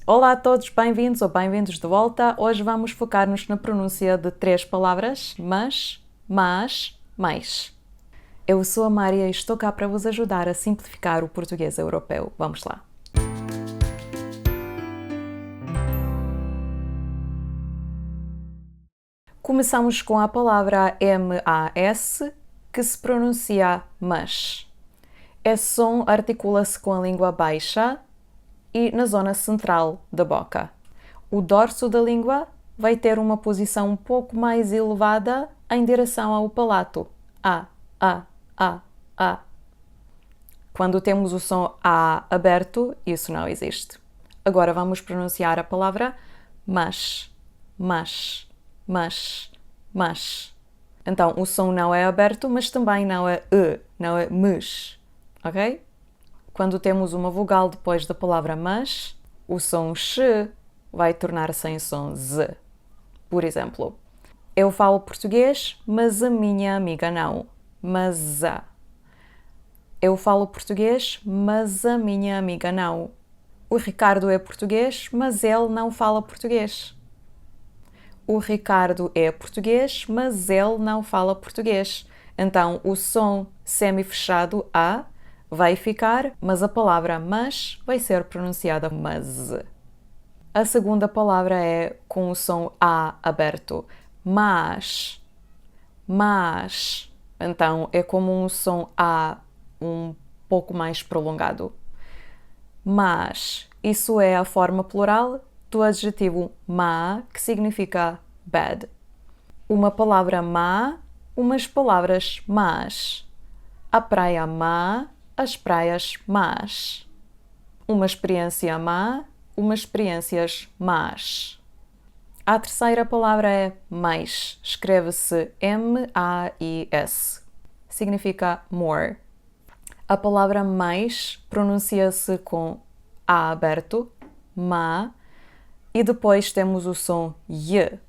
Olá a todos, bem-vindos ou bem-vindos de volta. Hoje vamos focar-nos na pronúncia de 3 palavras, mas, mais. Eu sou a Mária e estou cá para vos ajudar a simplificar o português europeu. Vamos lá. Começamos com a palavra M-A-S, que se pronuncia mas. Esse som articula-se com a língua baixa e na zona central da boca. O dorso da língua vai ter uma posição um pouco mais elevada em direção ao palato. A. Quando temos o som A aberto, isso não existe. Agora vamos pronunciar a palavra mas. Então, o som não é aberto, mas também não é não é mas, ok? Quando temos uma vogal depois da palavra mas, o som sh vai tornar-se em som z. Por exemplo, eu falo português, mas a minha amiga não. Mas a. Eu falo português, mas a minha amiga não. O Ricardo é português, mas ele não fala português. O Ricardo é português, mas ele não fala português. Então, o som semi-fechado A vai ficar, mas a palavra mas vai ser pronunciada mas. A segunda palavra é com o som A aberto. Mas. Então, é como um som A um pouco mais prolongado. Mas. Isso é a forma plural do adjetivo má, que significa bad. Uma palavra má, umas palavras más. A praia má, as praias más. Uma experiência má, umas experiências más. A terceira palavra é mais. Escreve-se M-A-I-S. Significa more. A palavra mais pronuncia-se com A aberto, má, e depois temos o som Y.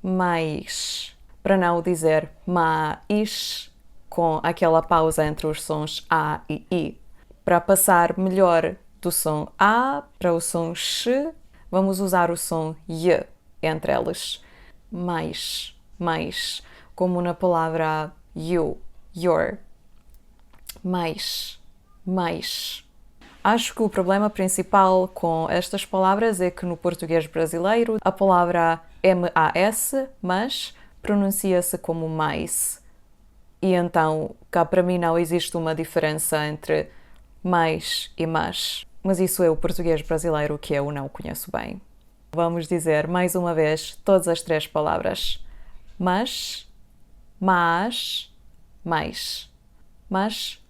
Mais. Para não dizer mais, com aquela pausa entre os sons A e I. Para passar melhor do som A para o som X, vamos usar o som Y entre eles. Mais, como na palavra you, your. Mais. Acho que o problema principal com estas palavras é que no português brasileiro a palavra M-A-S, mas, pronuncia-se como mais. E então, cá para mim não existe uma diferença entre mais e mas. Mas isso é o português brasileiro que eu não conheço bem. Vamos dizer mais uma vez todas as 3 palavras. Mas, mais. Mas,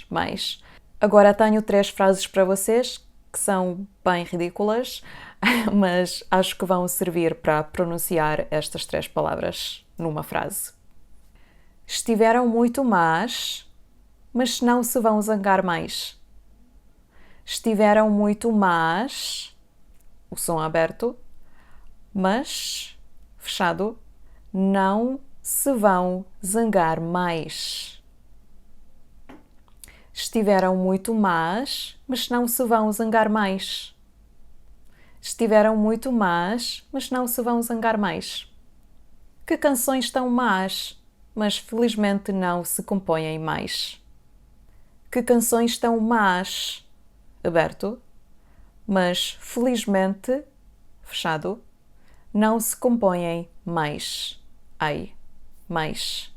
mais. Agora tenho 3 frases para vocês que são bem ridículas, mas acho que vão servir para pronunciar estas 3 palavras numa frase. Estiveram muito más, mas não se vão zangar mais. Estiveram muito más, o som aberto, mas, fechado, não se vão zangar mais. Estiveram muito más, mas não se vão zangar mais. Estiveram muito más, mas não se vão zangar mais. Que canções tão más, mas felizmente não se compõem mais. Que canções tão más, aberto, mas felizmente, fechado, não se compõem mais. Mais.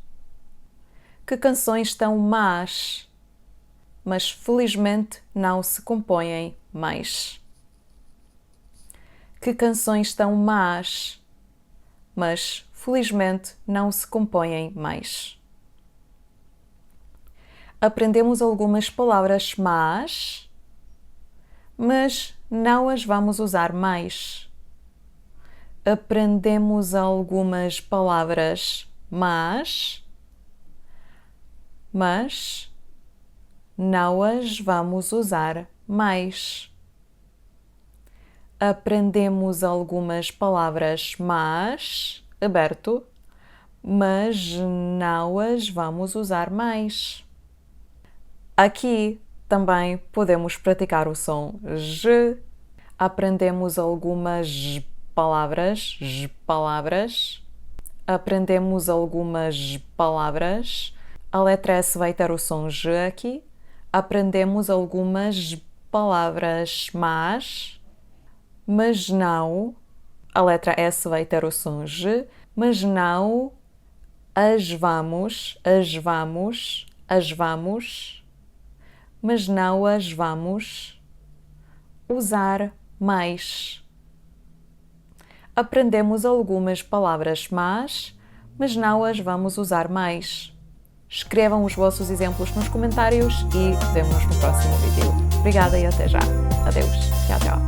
Que canções tão más, mas felizmente não se compõem mais. Que canções tão más, mas felizmente não se compõem mais. Aprendemos algumas palavras más, mas não as vamos usar mais. Aprendemos algumas palavras más, mas não as vamos usar mais. Aprendemos algumas palavras más, aberto, mas não as vamos usar mais. Aqui também podemos praticar o som J. Aprendemos algumas palavras. Aprendemos algumas palavras. A letra S vai ter o som J aqui. Aprendemos algumas palavras, mas não. A letra S vai ter o som J, mas não as vamos, mas não as vamos usar mais. Aprendemos algumas palavras mas não as vamos usar mais. Escrevam os vossos exemplos nos comentários e vemo-nos no próximo vídeo. Obrigada e até já. Adeus. Tchau, tchau.